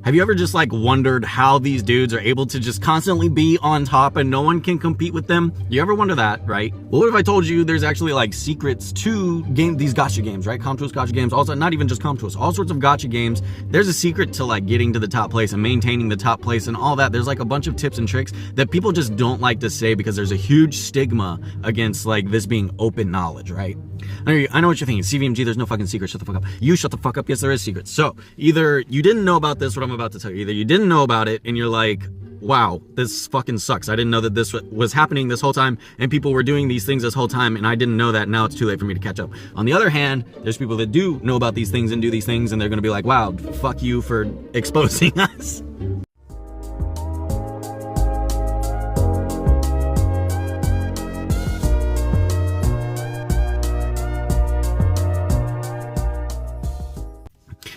Have you ever just like wondered how these dudes are able to just constantly be on top and no one can compete with them? You ever wonder that, right? Well, what if I told you there's actually like secrets to these gacha games, right? Comtuous gacha games, also not even just Comtuous, all sorts of gacha games. There's a secret to like getting to the top place and maintaining the top place and all that. There's like a bunch of tips and tricks that people just don't like to say because there's a huge stigma against like this being open knowledge, right? I know what you're thinking. CVMG, there's no fucking secret. Shut the fuck up. You shut the fuck up. Yes, there is secrets. So either you didn't know about this, what I'm about to tell you. Either you didn't know about it and you're like, wow, this fucking sucks. I didn't know that this was happening this whole time and people were doing these things this whole time and I didn't know that. Now it's too late for me to catch up. On the other hand, there's people that do know about these things and do these things and they're gonna be like, wow, fuck you for exposing us.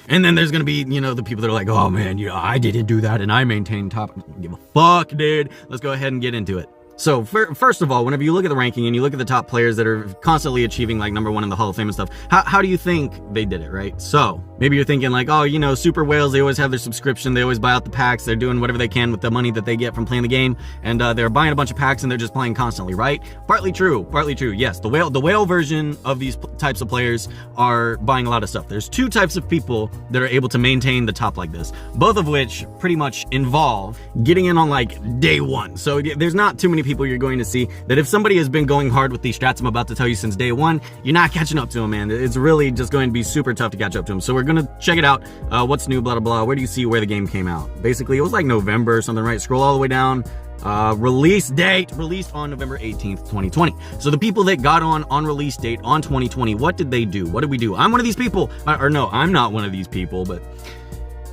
And then there's gonna be, you know, the people that are like, oh man, you know, I didn't do that and I maintained top. Give a fuck, dude. Let's go ahead and get into it. So first of all, whenever you look at the ranking and you look at the top players that are constantly achieving like #1 in the Hall of Fame and stuff, how do you think they did it, right? So maybe you're thinking like, oh, you know, super whales, they always have their subscription, they always buy out the packs, they're doing whatever they can with the money that they get from playing the game, and they're buying a bunch of packs and they're just playing constantly, right? Partly true. Yes, the whale version of these types of players are buying a lot of stuff. There's two types of people that are able to maintain the top like this, both of which pretty much involve getting in on like day one. So there's not too many people you're going to see that if somebody has been going hard with these strats I'm about to tell you since day one, you're not catching up to them, man. It's really just going to be super tough to catch up to them. So we're gonna check it out. What's new, blah, blah, blah. Where do you see where the game came out? Basically, it was like November or something, right? Scroll all the way down. Release date, released on November 18th, 2020. So the people that got on release date on 2020, what did they do? What did we do? I'm one of these people. Or no, I'm not one of these people, but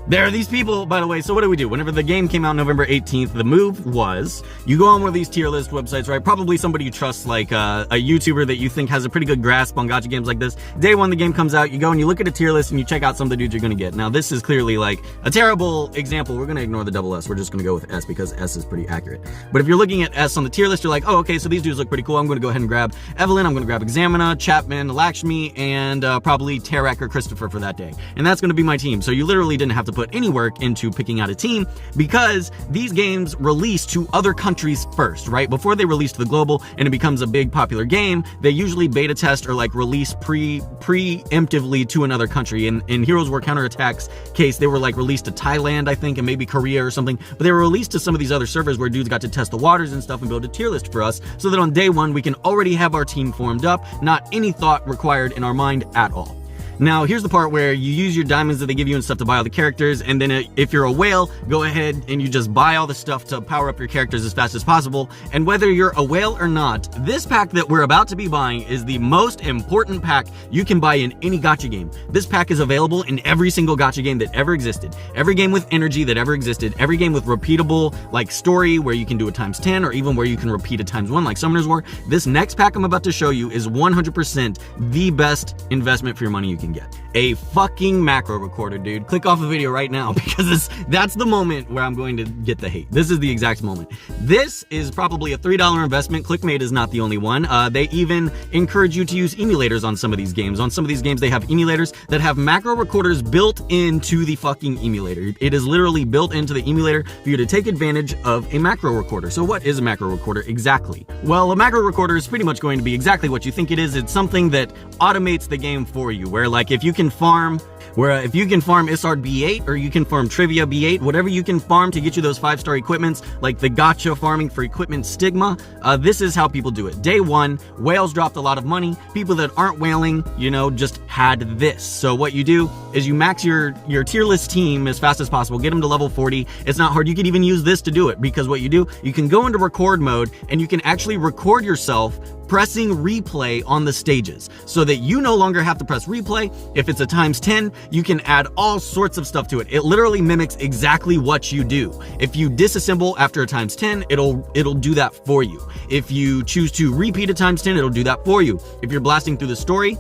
there are these people, by the way. So what do we do? Whenever the game came out November 18th, the move was you go on one of these tier list websites, right? Probably somebody you trust, like a YouTuber that you think has a pretty good grasp on gacha games like this. Day one, the game comes out, you go and you look at a tier list and you check out some of the dudes you're gonna get. Now, this is clearly like a terrible example. We're gonna ignore the double S. We're just gonna go with S because S is pretty accurate. But if you're looking at S on the tier list, you're like, oh, okay, so these dudes look pretty cool. I'm gonna go ahead and grab Evelyn, I'm gonna grab Examina, Chapman, Lakshmi, and probably Tarak or Christopher for that day. And that's gonna be my team. So you literally didn't have to put any work into picking out a team because these games release to other countries first, right? Before they release to the global and it becomes a big popular game, they usually beta test or like release preemptively to another country. In Heroes War Counterattack's case, they were like released to Thailand, I think, and maybe Korea or something, but they were released to some of these other servers where dudes got to test the waters and stuff and build a tier list for us so that on day one, we can already have our team formed up, not any thought required in our mind at all. Now, here's the part where you use your diamonds that they give you and stuff to buy all the characters, and then if you're a whale, go ahead and you just buy all the stuff to power up your characters as fast as possible. And whether you're a whale or not, this pack that we're about to be buying is the most important pack you can buy in any gacha game. This pack is available in every single gacha game that ever existed. Every game with energy that ever existed. Every game with repeatable, like, story where you can do it ×10 or even where you can repeat it ×1 like Summoner's War. This next pack I'm about to show you is 100% the best investment for your money you can get. A fucking macro recorder, dude. Click off the video right now because that's the moment where I'm going to get the hate. This is the exact moment. This is probably a $3 investment. Clickmate is not the only one. They even encourage you to use emulators on some of these games. On some of these games, they have emulators that have macro recorders built into the fucking emulator. It is literally built into the emulator for you to take advantage of a macro recorder. So what is a macro recorder exactly? Well, a macro recorder is pretty much going to be exactly what you think it is. It's something that automates the game for you, where like if you can farm Isard B8 or you can farm Trivia B8, whatever you can farm to get you those 5-star equipments, like the gacha farming for equipment stigma, this is how people do it. Day one, whales dropped a lot of money. People that aren't whaling, you know, just had this. So what you do is you max your tier list team as fast as possible, get them to level 40. It's not hard. You can even use this to do it because what you do, you can go into record mode and you can actually record yourself pressing replay on the stages so that you no longer have to press replay. If it's a ×10, you can add all sorts of stuff to it. It literally mimics exactly what you do. If you disassemble after a ×10, it'll do that for you. If you choose to repeat a ×10, it'll do that for you. If you're blasting through the story,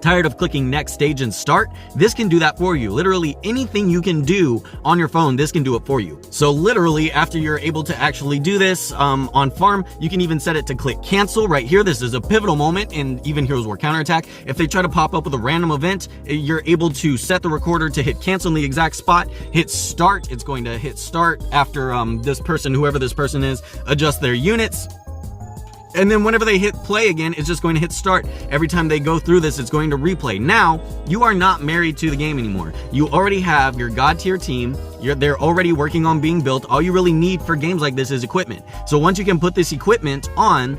Tired of clicking next stage and start? This can do that for you. Literally anything you can do on your phone, this can do it for you. So literally after you're able to actually do this on farm, you can even set it to click cancel right here. This is a pivotal moment in even Heroes War Counterattack. If they try to pop up with a random event, you're able to set the recorder to hit cancel in the exact spot, hit start. It's going to hit start after this person, whoever this person is, adjust their units. And then whenever they hit play again, it's just going to hit start. Every time they go through this, it's going to replay. Now, you are not married to the game anymore. You already have your God tier team. They're already working on being built. All you really need for games like this is equipment. So once you can put this equipment on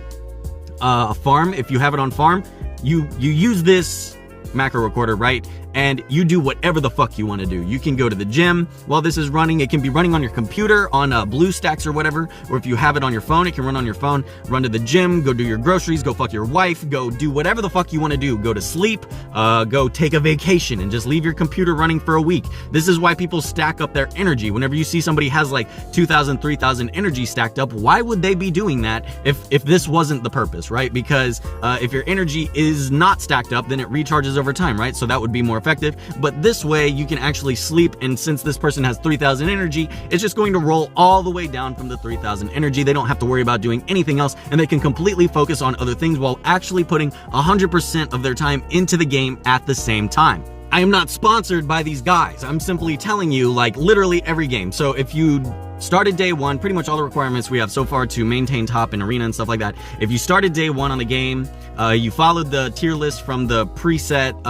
a farm, if you have it on farm, you use this macro recorder, right? And you do whatever the fuck you want to do. You can go to the gym while this is running. It can be running on your computer on BlueStacks or whatever, or if you have it on your phone, it can run on your phone. Run to the gym, go do your groceries, go fuck your wife, go do whatever the fuck you want to do. Go to sleep, go take a vacation, and just leave your computer running for a week. This is why people stack up their energy. Whenever you see somebody has like 2,000, 3,000 energy stacked up, why would they be doing that if this wasn't the purpose, right? Because if your energy is not stacked up, then it recharges over time, right? So that would be more effective. But this way you can actually sleep, and since this person has 3,000 energy, it's just going to roll all the way down from the 3,000 energy. They don't have to worry about doing anything else, and they can completely focus on other things while actually putting 100% of their time into the game at the same time. I am not sponsored by these guys. I'm simply telling you, like, literally every game. So if you started day one, pretty much all the requirements we have so far to maintain top and arena and stuff like that. If you started day one on the game, you followed the tier list from the preset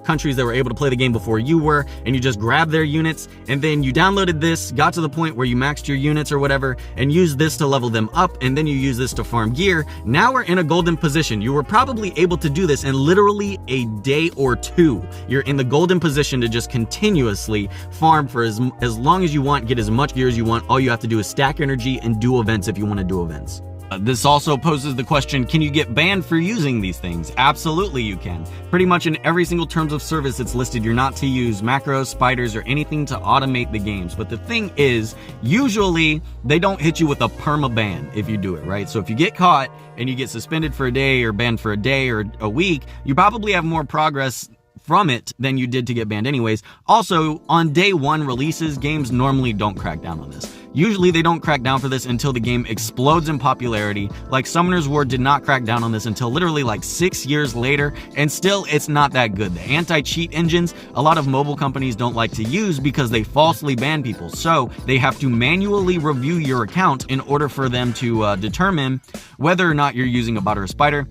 countries that were able to play the game before you were, and you just grabbed their units, and then you downloaded this, got to the point where you maxed your units or whatever, and used this to level them up, and then you use this to farm gear. Now we're in a golden position. You were probably able to do this in literally a day or two. You're in the golden position to just continuously farm for as long as you want, get as much gear as you want. All you have to do is stack energy and do events if you want to do events. This also poses the question, can you get banned for using these things? Absolutely you can. Pretty much in every single terms of service it's listed you're not to use macros, spiders, or anything to automate the games. But the thing is, usually they don't hit you with a perma ban if you do it, right? So if you get caught and you get suspended for a day or banned for a day or a week, you probably have more progress from it than you did to get banned anyways. Also, on day one releases, games normally don't crack down on this. Usually they don't crack down for this until the game explodes in popularity. Like Summoner's War did not crack down on this until literally like 6 years later, and still it's not that good. The anti-cheat engines, a lot of mobile companies don't like to use because they falsely ban people. So they have to manually review your account in order for them to determine whether or not you're using a bot or a spider.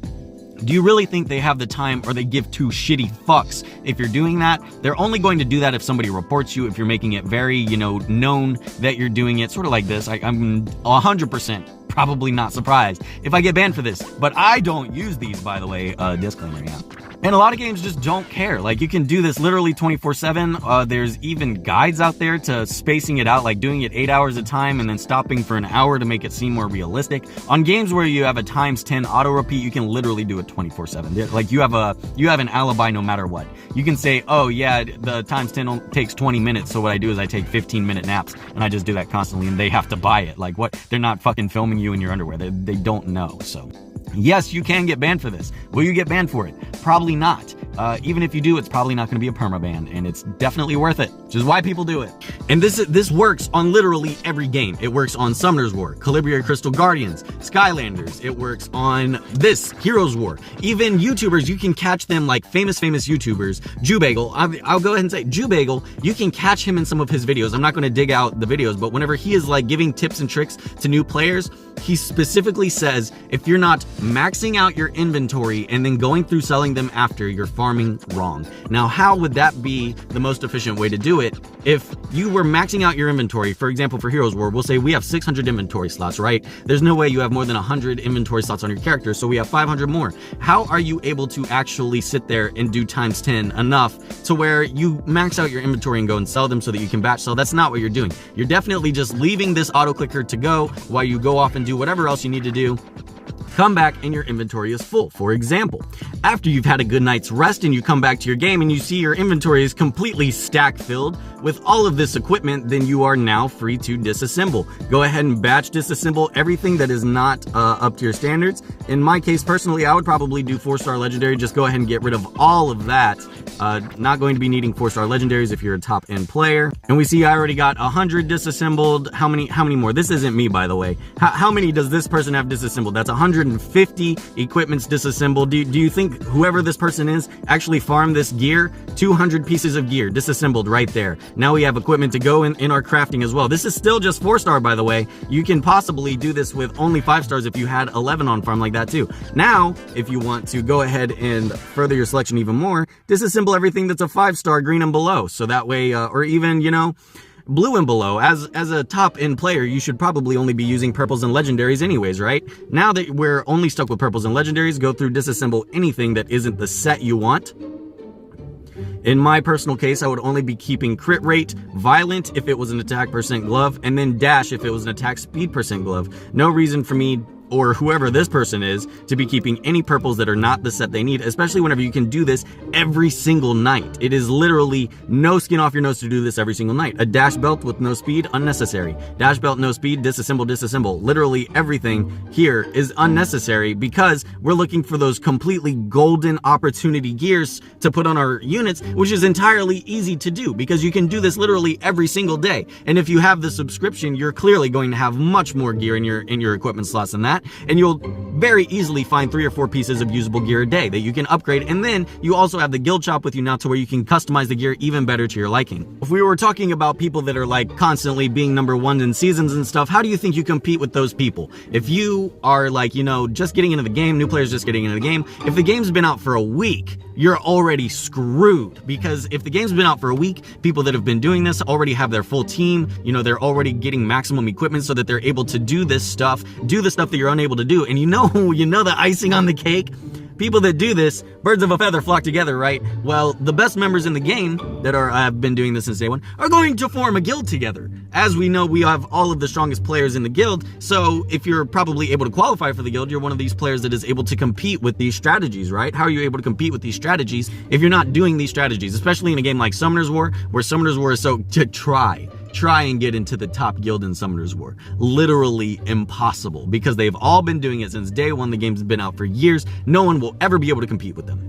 Do you really think they have the time, or they give two shitty fucks if you're doing that? They're only going to do that if somebody reports you, if you're making it very, known that you're doing it, sort of like this. I'm 100% probably not surprised if I get banned for this, but I don't use these, by the way, disclaimer, yeah. And a lot of games just don't care. Like, you can do this literally 24/7. There's even guides out there to spacing it out, like doing it 8 hours at a time and then stopping for an hour to make it seem more realistic. On games where you have a ×10 auto repeat, you can literally do it 24/7. Like, you have an alibi no matter what. You can say, oh yeah, the ×10 takes 20 minutes, so what I do is I take 15-minute naps, and I just do that constantly, and they have to buy it. Like, what? They're not fucking filming you in your underwear. They don't know, so. Yes, you can get banned for this. Will you get banned for it? Probably not. Even if you do, it's probably not going to be a permaban, and it's definitely worth it, which is why people do it. And this works on literally every game. It works on Summoner's War, Calibria Crystal Guardians, Skylanders. It works on this, Heroes War. Even YouTubers, you can catch them, like famous YouTubers. Jubagel, I'll go ahead and say, Jubagel, you can catch him in some of his videos. I'm not going to dig out the videos, but whenever he is like giving tips and tricks to new players, he specifically says, if you're not maxing out your inventory and then going through selling them after, you're farming wrong. Now, how would that be the most efficient way to do it? If you were maxing out your inventory, for example, for Heroes War, we'll say we have 600 inventory slots, right? There's no way you have more than 100 inventory slots on your character, so we have 500 more. How are you able to actually sit there and do ×10 enough to where you max out your inventory and go and sell them so that you can batch sell? That's not what you're doing. You're definitely just leaving this auto clicker to go while you go off and do whatever else you need to do. come back and your inventory is full. For example, after you've had a good night's rest and you come back to your game and you see your inventory is completely stack filled with all of this equipment, then you are now free to disassemble. Go ahead and batch disassemble everything that is not up to your standards. In my case, personally, I would probably do 4-star legendary. Just go ahead and get rid of all of that. Not going to be needing 4-star legendaries if you're a top end player. And we see I already got 100 disassembled. How many more? This isn't me, by the way. How many does this person have disassembled? That's 150 equipments disassembled. Do you think whoever this person is actually farmed this gear? 200 pieces of gear disassembled right there. Now we have equipment to go in our crafting as well. This is still just 4-star, by the way. You can possibly do this with only 5 stars if you had 11 on farm like that too. Now, if you want to go ahead and further your selection even more, disassemble everything that's a 5-star green and below. So that way, or even, blue and below. As a top end player, you should probably only be using purples and legendaries anyways, right? Now that we're only stuck with purples and legendaries, go through disassemble anything that isn't the set you want. In my personal case, I would only be keeping crit rate, violent if it was an attack % glove, and then dash if it was an attack speed % glove. No reason for me or whoever this person is to be keeping any purples that are not the set they need, especially whenever you can do this every single night. It is literally no skin off your nose to do this every single night. A dash belt with no speed, unnecessary. Dash belt, no speed, disassemble. Literally everything here is unnecessary because we're looking for those completely golden opportunity gears to put on our units, which is entirely easy to do because you can do this literally every single day. And if you have the subscription, you're clearly going to have much more gear in your equipment slots than that. And you'll very easily find 3 or 4 pieces of usable gear a day that you can upgrade. And then you also have the guild shop with you now to where you can customize the gear even better to your liking. If we were talking about people that are like constantly being number 1 in seasons and stuff, how do you think you compete with those people? If you are like, just getting into the game, new players just getting into the game, if the game's been out for a week, you're already screwed, because if the game's been out for a week, people that have been doing this already have their full team, they're already getting maximum equipment so that they're able to do the stuff that you're unable to do. And the icing on the cake, people that do this, birds of a feather flock together, right? Well, the best members in the game that have been doing this since day one are going to form a guild together. As we know, we have all of the strongest players in the guild, so if you're probably able to qualify for the guild, you're one of these players that is able to compete with these strategies, right? How are you able to compete with these strategies if you're not doing these strategies, especially in a game like Summoner's War, where Summoner's War is so to try and get into the top guild in Summoner's War. Literally impossible, because they've all been doing it since day one. The game's been out for years. No one will ever be able to compete with them.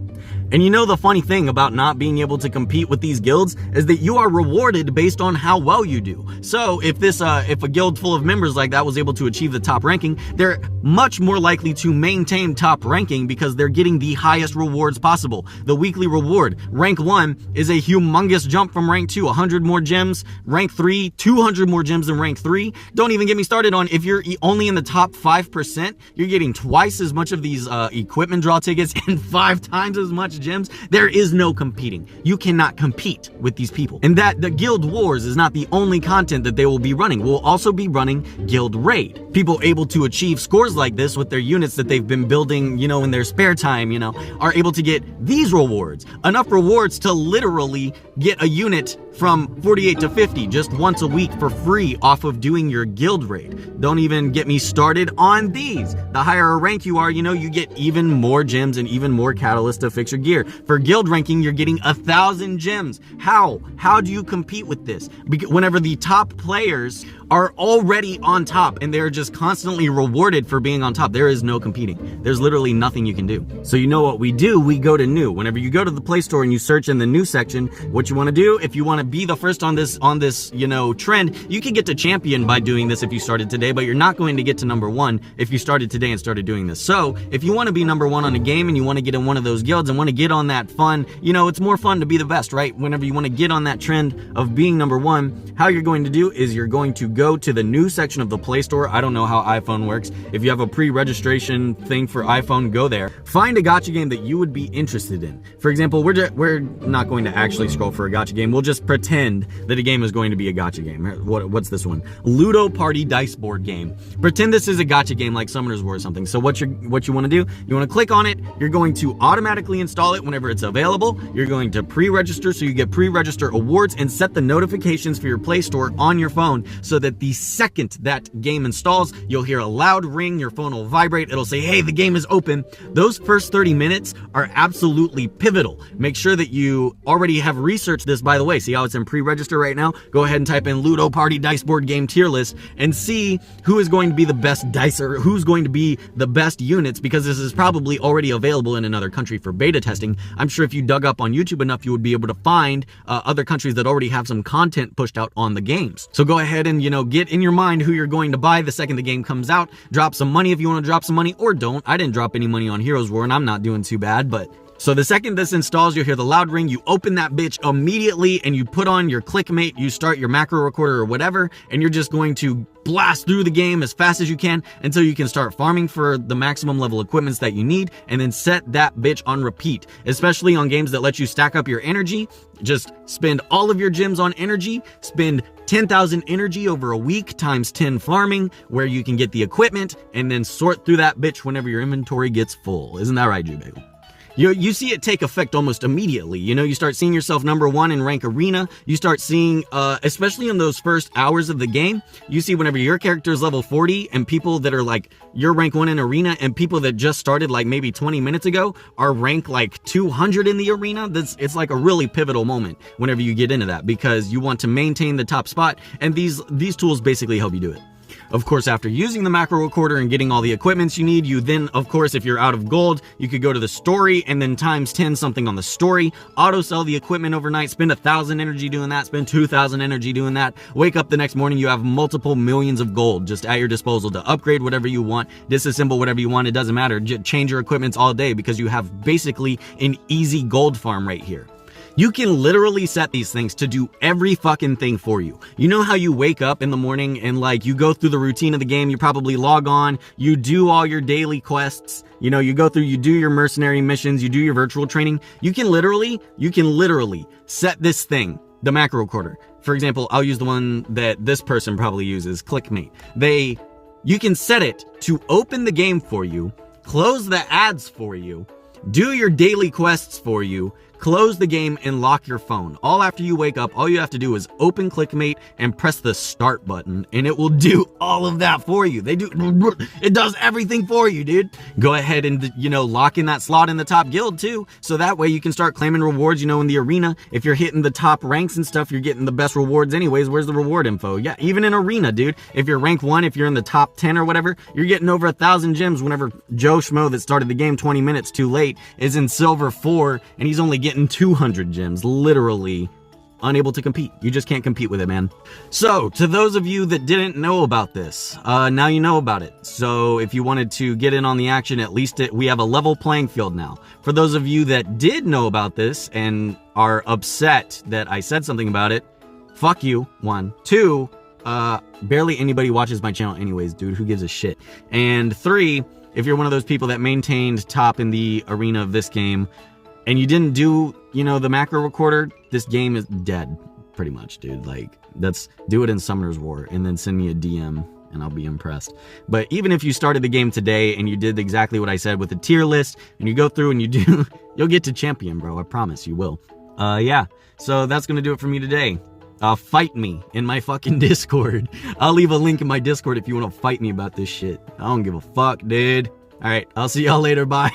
And the funny thing about not being able to compete with these guilds is that you are rewarded based on how well you do. So if a guild full of members like that was able to achieve the top ranking, they're much more likely to maintain top ranking because they're getting the highest rewards possible. The weekly reward, rank 1, is a humongous jump from rank 2, 100 more gems. Rank 3, 200 more gems than rank 3. Don't even get me started on if you're only in the top 5%, you're getting twice as much of these equipment draw tickets and 5 times as much gems. There is no competing. You cannot compete with these people. And that the Guild Wars is not the only content that they will be running. We'll also be running Guild Raid. People able to achieve scores like this with their units that they've been building, in their spare time, are able to get these rewards. Enough rewards to literally get a unit from 48 to 50 just once a week for free off of doing your guild raid. Don't even get me started on these. The higher a rank you are, you get even more gems and even more catalysts to fix your gear. For guild ranking, you're getting 1,000 gems. How do you compete with this? Whenever the top players are already on top and they're just constantly rewarded for being on top, there is no competing. There's literally nothing you can do. So what we do? We go to new. Whenever you go to the Play Store and you search in the new section, what you want to do, if you want to be the first on this trend, you can get to champion by doing this if you started today, but you're not going to get to number 1 if you started today and started doing this. So if you want to be number 1 on a game and you want to get in one of those guilds and want to get on that fun, it's more fun to be the best, right? Whenever you want to get on that trend of being number 1, how you're going to do is you're going to go to the new section of the Play Store. I don't know how iPhone works. If you have a pre-registration thing for iPhone, go there. Find a gacha game that you would be interested in. For example, we're not going to actually scroll for a gacha game. We'll just pretend that a game is going to be a gacha game. What's this one? Ludo Party Dice Board Game. Pretend this is a gacha game like Summoner's War or something. So what you want to do, you want to click on it. You're going to automatically install install it whenever it's available. You're going to pre-register, so you get pre-register awards, and set the notifications for your Play Store on your phone so that the second that game installs, you'll hear a loud ring, your phone will vibrate, it'll say, hey, the game is open. Those first 30 minutes are absolutely pivotal. Make sure that you already have researched this, by the way. See how it's in pre-register right now? Go ahead and type in Ludo Party Dice Board Game tier list and see who is going to be the best dice or who's going to be the best units, because this is probably already available in another country for beta testing. I'm sure if you dug up on YouTube enough, you would be able to find other countries that already have some content pushed out on the games. So go ahead and, get in your mind who you're going to buy the second the game comes out. Drop some money if you want to drop some money, or don't. I didn't drop any money on Heroes War, and I'm not doing too bad, but... So the second this installs, you'll hear the loud ring, you open that bitch immediately, and you put on your clickmate, you start your macro recorder or whatever, and you're just going to blast through the game as fast as you can until you can start farming for the maximum level equipments that you need, and then set that bitch on repeat. Especially on games that let you stack up your energy, just spend all of your gems on energy, spend 10,000 energy over a week times 10 farming, where you can get the equipment, and then sort through that bitch whenever your inventory gets full. Isn't that right, Jubei? You see it take effect almost immediately. You start seeing yourself number one in rank arena. You start seeing, especially in those first hours of the game, you see whenever your character is level 40 and people that are like, you're rank 1 in arena, and people that just started like maybe 20 minutes ago are rank like 200 in the arena. It's like a really pivotal moment whenever you get into that, because you want to maintain the top spot, and these tools basically help you do it. Of course, after using the macro recorder and getting all the equipments you need, you then, of course, if you're out of gold, you could go to the story and then times 10 something on the story, auto sell the equipment overnight, spend 1,000 energy doing that, spend 2,000 energy doing that, wake up the next morning, you have multiple millions of gold just at your disposal to upgrade whatever you want, disassemble whatever you want, it doesn't matter, change your equipments all day, because you have basically an easy gold farm right here. You can literally set these things to do every fucking thing for you. You know how you wake up in the morning and like you go through the routine of the game, you probably log on, you do all your daily quests, you go through, you do your mercenary missions, you do your virtual training. You can literally set this thing, the macro recorder. For example, I'll use the one that this person probably uses, Clickmate. You can set it to open the game for you, close the ads for you, do your daily quests for you, close the game, and lock your phone. All after you wake up, all you have to do is open Clickmate and press the start button, and it will do all of that for you. It does everything for you, dude. Go ahead and, lock in that slot in the top guild too, so that way you can start claiming rewards, in the arena. If you're hitting the top ranks and stuff, you're getting the best rewards anyways. Where's the reward info? Yeah, even in arena, dude. If you're rank 1, if you're in the top 10 or whatever, you're getting over 1,000 gems whenever Joe Schmo that started the game 20 minutes too late is in silver 4, and he's only getting 200 gems, literally unable to compete. You just can't compete with it, man. So, to those of you that didn't know about this, now you know about it. So, if you wanted to get in on the action, at least we have a level playing field now. For those of you that did know about this and are upset that I said something about it, fuck you, 1. 2, barely anybody watches my channel anyways, dude. Who gives a shit? And 3, if you're one of those people that maintained top in the arena of this game, and you didn't do, the macro recorder, this game is dead, pretty much, dude. Like, do it in Summoner's War, and then send me a DM, and I'll be impressed. But even if you started the game today, and you did exactly what I said with the tier list, and you go through and you do, you'll get to champion, bro. I promise you will. Yeah. So that's gonna do it for me today. Fight me in my fucking Discord. I'll leave a link in my Discord if you want to fight me about this shit. I don't give a fuck, dude. All right, I'll see y'all later. Bye.